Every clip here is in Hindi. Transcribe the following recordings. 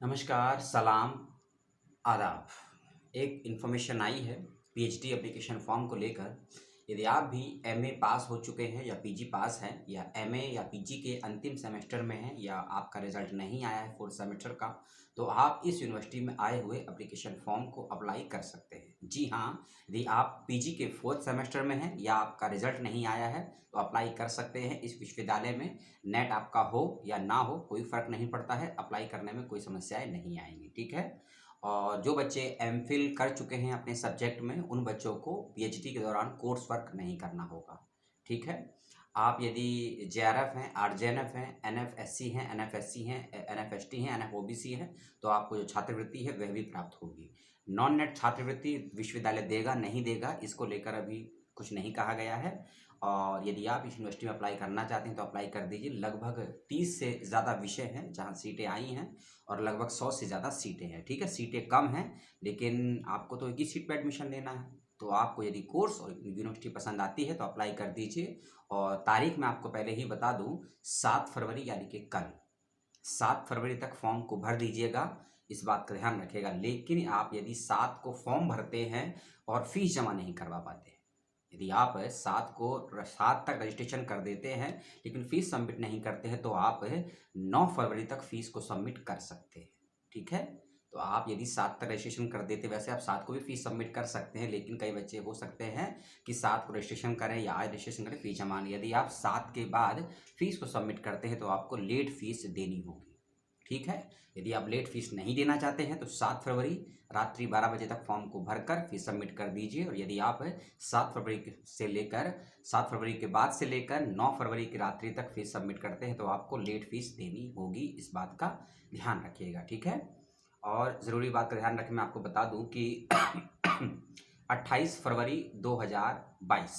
नमस्कार, सलाम, आदाब। एक इन्फॉर्मेशन आई है पीएचडी एप्लीकेशन फॉर्म को लेकर। यदि आप भी एमए पास हो चुके हैं या पीजी पास हैं या एमए या पीजी के अंतिम सेमेस्टर में हैं या आपका रिजल्ट नहीं आया है फोर्थ सेमेस्टर का, तो आप इस यूनिवर्सिटी में आए हुए एप्लीकेशन फॉर्म को अप्लाई कर सकते हैं। जी हाँ, यदि आप पीजी के फोर्थ सेमेस्टर में हैं या आपका रिजल्ट नहीं आया है तो अप्लाई कर सकते हैं इस विश्वविद्यालय में। नेट आपका हो या ना हो कोई फ़र्क नहीं पड़ता है, अप्लाई करने में कोई समस्याएं नहीं आएंगी। ठीक है। और जो बच्चे एमफिल कर चुके हैं अपने सब्जेक्ट में, उन बच्चों को पीएचडी के दौरान कोर्स वर्क नहीं करना होगा। ठीक है। आप यदि जेआरएफ हैं, आरजेएनएफ हैं, एनएफएससी हैं, एनएफएससी हैं, एनएफएसटी हैं, एनएफओबीसी हैं, तो आपको जो छात्रवृत्ति है वह भी प्राप्त होगी। नॉन नेट छात्रवृत्ति विश्वविद्यालय देगा नहीं देगा, इसको लेकर अभी कुछ नहीं कहा गया है। और यदि आप इस यूनिवर्सिटी में अप्लाई करना चाहते हैं तो अप्लाई कर दीजिए। लगभग 30 से ज़्यादा विषय हैं जहाँ सीटें आई हैं और लगभग 100 से ज़्यादा सीटें हैं। ठीक है, सीटें कम हैं लेकिन आपको तो एक ही सीट पर एडमिशन लेना है। तो आपको यदि कोर्स और यूनिवर्सिटी पसंद आती है तो अप्लाई कर दीजिए। और तारीख मैं आपको पहले ही बता दूं, 7 फरवरी यानी कि कल 7 फरवरी तक फॉर्म को भर दीजिएगा। इस बात का ध्यान रखिएगा। लेकिन आप यदि 7 को फॉर्म भरते हैं और फीस जमा नहीं करवा पाते हैं, यदि आप 7 तक रजिस्ट्रेशन कर देते हैं लेकिन फीस सबमिट नहीं करते हैं, तो आप 9 फरवरी तक फीस को सबमिट कर सकते हैं। ठीक है। तो आप यदि 7 तक रजिस्ट्रेशन कर देते, वैसे आप 7 को भी फीस सबमिट कर सकते हैं, लेकिन कई बच्चे हो सकते हैं कि 7 को रजिस्ट्रेशन करें या आज रजिस्ट्रेशन करें, फीस जमा नहीं। यदि आप 7 के बाद फीस को सबमिट करते हैं तो आपको लेट फीस देनी होगी। ठीक है। यदि आप लेट फीस नहीं देना चाहते हैं तो 7 फरवरी रात्रि 12 बजे तक फॉर्म को भरकर फीस सबमिट कर दीजिए। और यदि आप 7 फरवरी के बाद से लेकर 9 फरवरी की रात्रि तक फीस सबमिट करते हैं तो आपको लेट फीस देनी होगी। इस बात का ध्यान रखिएगा। ठीक है। और ज़रूरी बात का ध्यान रखें, मैं आपको बता दूं कि 28 फरवरी 2022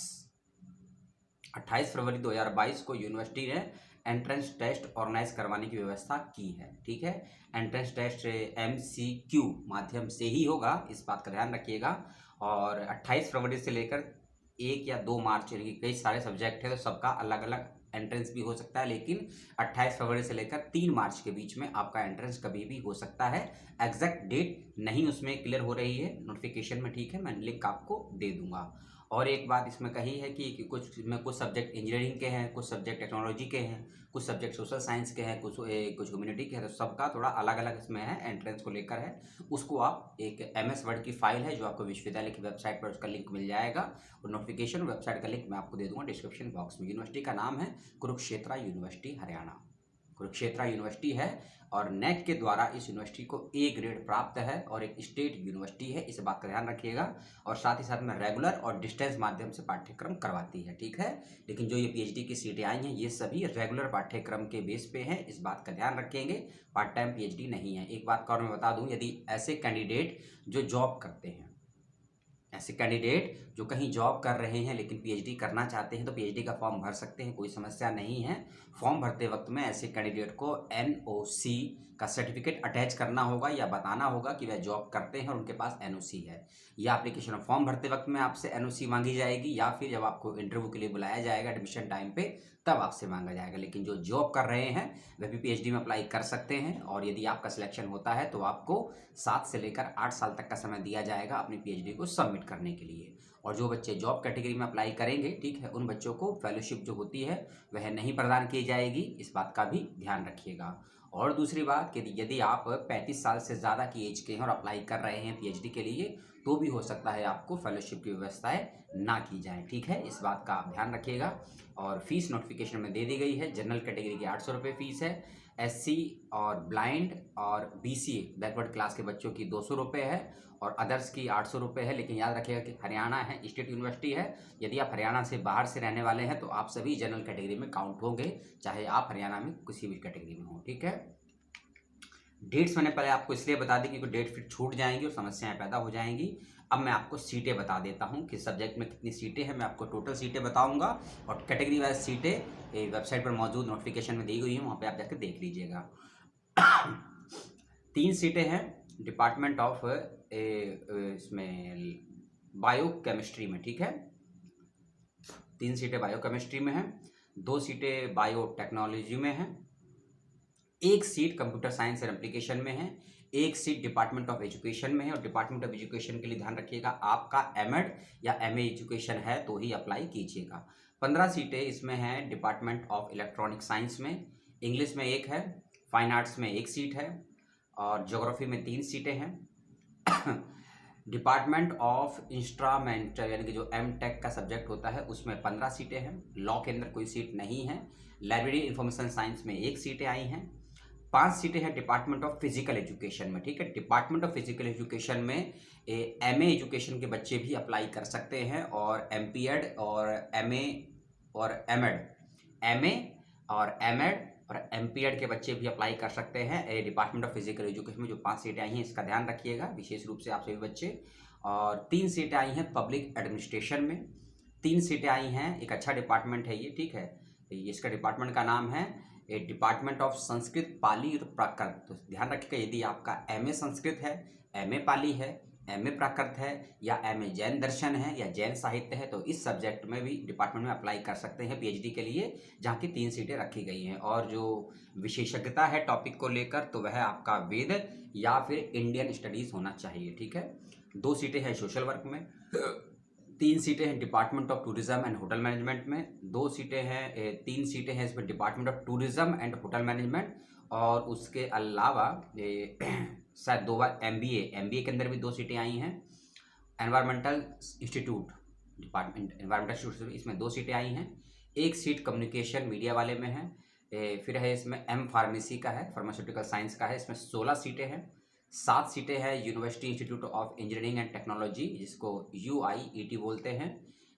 28 फरवरी 2022 को यूनिवर्सिटी ने एंट्रेंस टेस्ट ऑर्गेनाइज करवाने की व्यवस्था की है। ठीक है। एंट्रेंस टेस्ट एमसीक्यू माध्यम से ही होगा, इस बात का ध्यान रखिएगा। और 28 फरवरी से लेकर 1 या 2 मार्च, यानी कई सारे सब्जेक्ट है तो सबका अलग अलग एंट्रेंस भी हो सकता है, लेकिन 28 फरवरी से लेकर 3 मार्च के बीच में आपका एंट्रेंस कभी भी हो सकता है। एग्जैक्ट डेट नहीं उसमें क्लियर हो रही है नोटिफिकेशन में। ठीक है, मैं लिंक आपको दे दूंगा। और एक बात इसमें कही है कि कुछ सब्जेक्ट इंजीनियरिंग के हैं, कुछ सब्जेक्ट टेक्नोलॉजी के हैं, कुछ सब्जेक्ट सोशल साइंस के हैं, कुछ ह्यूमैनिटी के हैं, तो सबका थोड़ा अलग अलग इसमें है, एंट्रेंस को लेकर है। उसको आप एक MS वर्ड की फाइल है जो आपको विश्वविद्यालय की वेबसाइट पर उसका लिंक मिल जाएगा। और नोटिफिकेशन वेबसाइट का लिंक मैं आपको दे दूंगा डिस्क्रिप्शन बॉक्स में। यूनिवर्सिटी का नाम है कुरुक्षेत्र यूनिवर्सिटी हरियाणा। कुरुक्षेत्र यूनिवर्सिटी है और नेट के द्वारा इस यूनिवर्सिटी को A ग्रेड प्राप्त है और एक स्टेट यूनिवर्सिटी है, इस बात का ध्यान रखिएगा। और साथ ही साथ में रेगुलर और डिस्टेंस माध्यम से पाठ्यक्रम करवाती है। ठीक है। लेकिन जो ये पीएचडी की सीटें आई हैं ये सभी रेगुलर पाठ्यक्रम के बेस पे हैं, इस बात का ध्यान रखेंगे। पार्ट टाइम पीएचडी नहीं है। एक बात का और मैं बता दूं, यदि ऐसे कैंडिडेट जो जॉब करते हैं, ऐसे कैंडिडेट जो कहीं जॉब कर रहे हैं लेकिन पीएचडी करना चाहते हैं तो पीएचडी का फॉर्म भर सकते हैं, कोई समस्या नहीं है। फॉर्म भरते वक्त में ऐसे कैंडिडेट को एनओसी का सर्टिफिकेट अटैच करना होगा या बताना होगा कि वह जॉब करते हैं और उनके पास एनओसी है। या एप्लीकेशन फॉर्म भरते वक्त में आपसे एनओसी मांगी जाएगी, या फिर जब आपको इंटरव्यू के लिए बुलाया जाएगा एडमिशन टाइम पे तब आपसे मांगा जाएगा। लेकिन जो जॉब कर रहे हैं वह भी पीएचडी में अप्लाई कर सकते हैं। और यदि आपका सिलेक्शन होता है तो आपको 7 से लेकर 8 साल तक का समय दिया जाएगा अपनी पीएचडी को सबमिट करने के लिए। और जो बच्चे जॉब कैटेगरी में अप्लाई करेंगे, ठीक है, उन बच्चों को फेलोशिप जो होती है वह नहीं प्रदान की जाएगी, इस बात का भी ध्यान रखिएगा। और दूसरी बात कि यदि आप 35 साल से ज़्यादा की एज के हैं और अप्लाई कर रहे हैं पीएचडी के लिए, तो भी हो सकता है आपको फेलोशिप की व्यवस्थाएं ना की जाए। ठीक है, इस बात का आप ध्यान रखिएगा। और फीस नोटिफिकेशन में दे दी गई है। जनरल कैटेगरी की 800 रुपये फीस है। एससी और ब्लाइंड और बीसी बैकवर्ड क्लास के बच्चों की 200 रुपये है और अदर्स की 800 रुपये है। लेकिन याद रखिएगा कि हरियाणा है, स्टेट यूनिवर्सिटी है। यदि आप हरियाणा से बाहर से रहने वाले हैं तो आप सभी जनरल कैटेगरी में काउंट होंगे, चाहे आप हरियाणा में किसी भी कैटेगरी में हो। ठीक है। डेट्स मैंने पहले आपको इसलिए बता दी क्योंकि डेट फिर छूट जाएंगी और समस्याएं पैदा हो जाएंगी। अब मैं आपको सीटें बता देता हूं कि सब्जेक्ट में कितनी सीटें हैं। मैं आपको टोटल सीटें बताऊंगा और कैटेगरी वाइज सीटें वेबसाइट पर मौजूद नोटिफिकेशन में दी गई हैं, वहाँ पे आप जाकर देख लीजिएगा। 3 सीटें हैं डिपार्टमेंट ऑफ इसमें बायोकेमिस्ट्री में। ठीक है, 3 सीटें बायोकेमिस्ट्री में हैं, 2 सीटें बायोटेक्नोलॉजी में हैं, एक seat computer science and application में है, एक सीट डिपार्टमेंट ऑफ एजुकेशन में है। और डिपार्टमेंट ऑफ एजुकेशन के लिए ध्यान रखिएगा, आपका एमएड या एमए एजुकेशन है तो ही अप्लाई कीजिएगा। 15 सीटें इसमें हैं डिपार्टमेंट ऑफ इलेक्ट्रॉनिक साइंस में। इंग्लिश में एक है, फाइन आर्ट्स में एक सीट है, और ज्योग्राफी में 3 सीटें हैं। डिपार्टमेंट ऑफ इंस्ट्रूमेंटल यानी कि जो एम टेक का सब्जेक्ट होता है उसमें 15 सीटें हैं। लॉ के अंदर कोई सीट नहीं है। लाइब्रेरी इंफॉर्मेशन साइंस में 1 सीटें आई हैं। 5 सीटें हैं डिपार्टमेंट ऑफ फिजिकल एजुकेशन में। ठीक है, डिपार्टमेंट ऑफ फिजिकल एजुकेशन में एमए एजुकेशन के बच्चे भी अप्लाई कर सकते हैं, और एमपीएड और एमए और एमएड, एमए और एमएड और एमपीएड के बच्चे भी अप्लाई कर सकते हैं डिपार्टमेंट ऑफ फिजिकल एजुकेशन में। जो 5 सीटें आई हैं इसका ध्यान रखिएगा विशेष रूप से आप सभी बच्चे। और 3 सीटें आई हैं पब्लिक एडमिनिस्ट्रेशन में। 3 सीटें आई हैं, एक अच्छा डिपार्टमेंट है ये। ठीक है, इसका डिपार्टमेंट का नाम है डिपार्टमेंट ऑफ संस्कृत, पाली और प्राकृत। तो ध्यान रखिएगा, यदि आपका एमए संस्कृत है, एमए पाली है, एमए प्राकृत है, या एमए जैन दर्शन है या जैन साहित्य है, तो इस सब्जेक्ट में भी डिपार्टमेंट में अप्लाई कर सकते हैं पीएचडी के लिए, जहाँ की 3 सीटें रखी गई हैं। और जो विशेषज्ञता है टॉपिक को लेकर तो वह आपका वेद या फिर इंडियन स्टडीज़ होना चाहिए। ठीक है, 2 सीटें हैं सोशल वर्क में, 3 सीटें हैं department of tourism and hotel management में, 2 सीटें हैं 3 सीटें हैं इसमें department of tourism and hotel management. और उसके अलावा शायद 2 बार एमबीए के अंदर भी 2 सीटें आई हैं। Environmental institute, department environmental institute, इसमें 2 सीटें आई हैं। 1 सीट कम्युनिकेशन मीडिया वाले में है। फिर है इसमें एम फार्मेसी का है, फार्मास्यूटिकल साइंस का है, इसमें 16 सीटें हैं। 7 सीटें हैं university institute of engineering and technology, जिसको यूआईईटी बोलते हैं।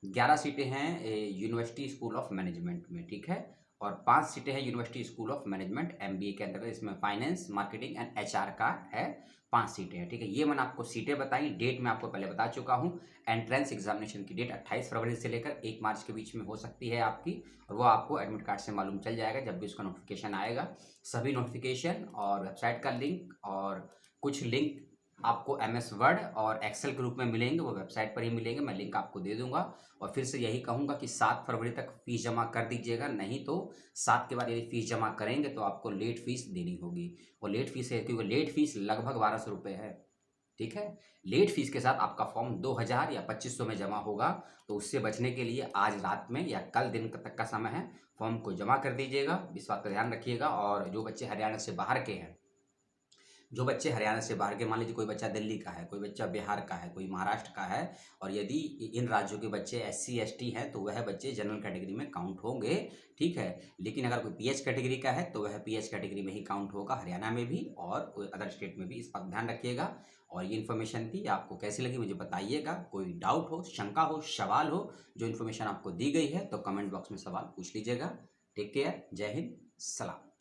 11 सीटें हैं यूनिवर्सिटी स्कूल ऑफ मैनेजमेंट में। ठीक है, और 5 सीटें हैं university school of management MBA के अंदर, इसमें फाइनेंस, मार्केटिंग एंड एचआर का है। 5 सीटें हैं। ठीक है, ये मैंने आपको सीटें बताई। डेट मैं आपको पहले बता चुका हूँ। एंट्रेंस एग्जामिनेशन की डेट 28 फरवरी से लेकर 1 मार्च के बीच में हो सकती है आपकी, और वो आपको एडमिट कार्ड से मालूम चल जाएगा जब भी उसका नोटिफिकेशन आएगा। सभी नोटिफिकेशन और वेबसाइट का लिंक और कुछ लिंक आपको एमएस वर्ड और एक्सेल के रूप में मिलेंगे, वो वेबसाइट पर ही मिलेंगे, मैं लिंक आपको दे दूंगा। और फिर से यही कहूँगा कि 7 फरवरी तक फीस जमा कर दीजिएगा, नहीं तो 7 के बाद यदि फीस जमा करेंगे तो आपको लेट फीस देनी होगी। और लेट फीस है क्योंकि लेट फीस लगभग 1200 रुपये है। ठीक है, लेट फीस के साथ आपका फॉर्म 2000 या 2500 में जमा होगा। तो उससे बचने के लिए आज रात में या कल दिन तक का समय है, फॉर्म को जमा कर दीजिएगा। इस बात का ध्यान रखिएगा। और जो बच्चे हरियाणा से बाहर के हैं, जो बच्चे हरियाणा से बाहर के, मान लीजिए कोई बच्चा दिल्ली का है, कोई बच्चा बिहार का है, कोई महाराष्ट्र का है, और यदि इन राज्यों के बच्चे एससी एसटी हैं तो वह बच्चे जनरल कैटेगरी में काउंट होंगे। ठीक है, लेकिन अगर कोई पीएच कैटेगरी का है तो वह पीएच कैटेगरी में ही काउंट होगा, हरियाणा में भी और अदर स्टेट में भी। इस पर ध्यान रखिएगा। और ये इन्फॉर्मेशन थी, आपको कैसी लगी मुझे बताइएगा। कोई डाउट हो, शंका हो, सवाल हो, जो इन्फॉर्मेशन आपको दी गई है तो कमेंट बॉक्स में सवाल पूछ लीजिएगा। टेक केयर, जय हिंद, सलाम।